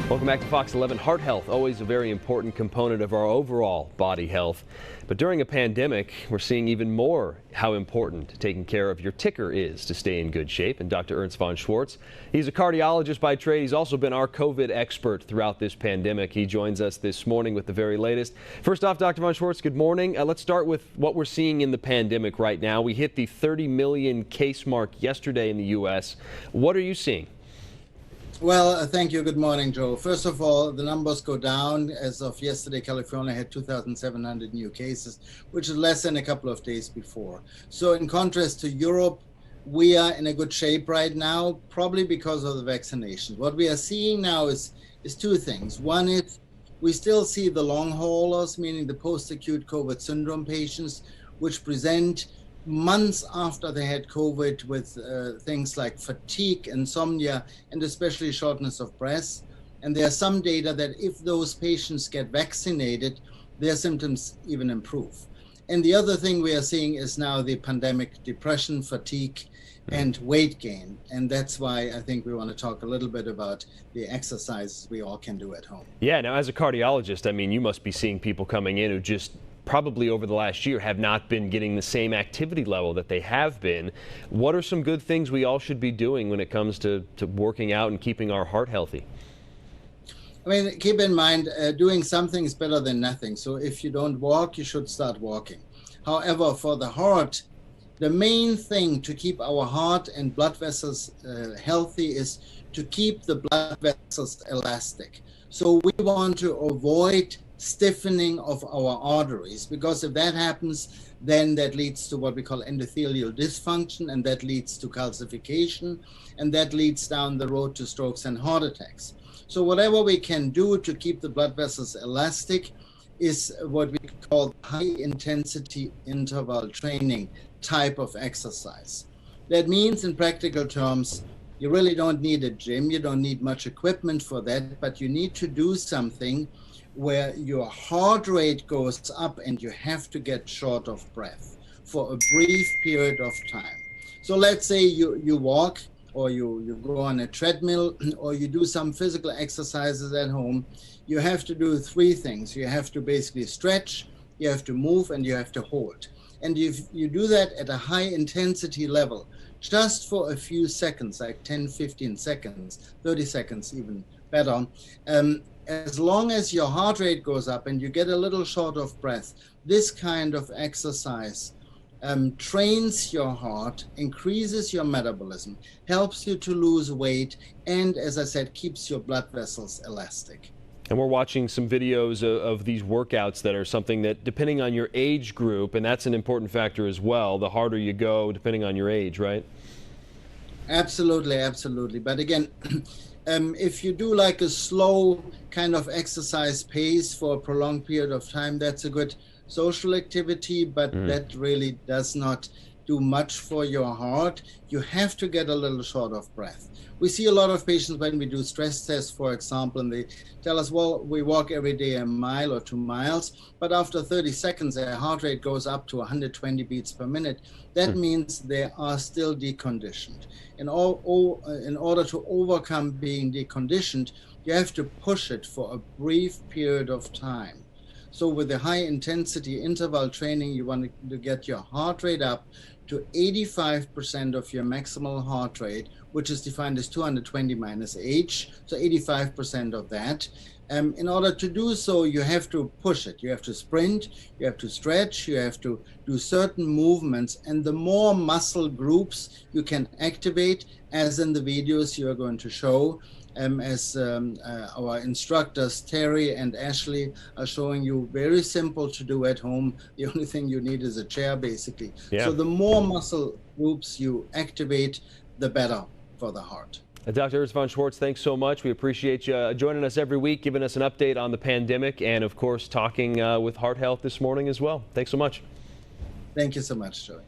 Welcome back to Fox 11. Heart health, always a very important component of our overall body health. But during a pandemic, we're seeing even more how important taking care of your ticker is to stay in good shape. And Dr. Ernst von Schwarz, he's a cardiologist by trade. He's also been our COVID expert throughout this pandemic. He joins us this morning with the very latest. First off, Dr. von Schwarz, good morning. Let's start with what we're seeing in the pandemic right now. We hit the 30 million case mark yesterday in the U.S. What are you seeing? Well, thank you. Good morning, Joe. First of all, the numbers go down. As of yesterday, California had 2,700 new cases, which is less than a couple of days before. So in contrast to Europe, we are in a good shape right now, probably because of the vaccinations. What we are seeing now is two things. One is we still see the long haulers, meaning the post-acute COVID syndrome patients, which present months after they had COVID with things like fatigue, insomnia, and especially shortness of breath. And there are some data that if those patients get vaccinated, their symptoms even improve. And the other thing we are seeing is now the pandemic depression, fatigue, and weight gain. And that's why I think we want to talk a little bit about the exercises we all can do at home. Yeah, now as a cardiologist, I mean, you must be seeing people coming in who just probably over the last year have not been getting the same activity level that they have been. What are some good things we all should be doing when it comes to working out and keeping our heart healthy? I mean, keep in mind, doing something is better than nothing. So if you don't walk, you should start walking. However, for the heart, the main thing to keep our heart and blood vessels healthy is to keep the blood vessels elastic. So we want to avoid stiffening of our arteries, because if that happens, then that leads to what we call endothelial dysfunction, and that leads to calcification, and that leads down the road to strokes and heart attacks. So whatever we can do to keep the blood vessels elastic is what we call high intensity interval training type of exercise. That means, in practical terms, you really don't need a gym, you don't need much equipment for that, but you need to do something where your heart rate goes up and you have to get short of breath for a brief period of time. So let's say you walk, or you go on a treadmill, or you do some physical exercises at home. You have to do three things. You have to basically stretch, you have to move, and you have to hold. And if you do that at a high intensity level, just for a few seconds, like 10, 15 seconds, 30 seconds even better, as long as your heart rate goes up and you get a little short of breath, this kind of exercise trains your heart, increases your metabolism, helps you to lose weight, and, as I said, keeps your blood vessels elastic. And we're watching some videos of these workouts that are something that, depending on your age group, and that's an important factor as well, the harder you go depending on your age, right? Absolutely, absolutely. But again, if you do like a slow kind of exercise pace for a prolonged period of time, that's a good social activity, but that really does not do much for your heart. You have to get a little short of breath. We see a lot of patients when we do stress tests, for example, and they tell us, well, we walk every day a mile or 2 miles, but after 30 seconds, their heart rate goes up to 120 beats per minute. That means they are still deconditioned. In order to overcome being deconditioned, you have to push it for a brief period of time. So with the high intensity interval training, you want to get your heart rate up to 85% of your maximal heart rate, which is defined as 220 minus H, so 85% of that. In order to do so, you have to push it. You have to sprint, you have to stretch, you have to do certain movements, and the more muscle groups you can activate, as in the videos you are going to show, as our instructors Terry and Ashley are showing you, very simple to do at home. The only thing you need is a chair, basically. Yeah. So the more muscle groups you activate, the better for the heart. Dr. Ernst von Schwarz, thanks so much. We appreciate you joining us every week, giving us an update on the pandemic, and of course talking with heart health this morning as well. Thanks so much. Thank you so much, Joey.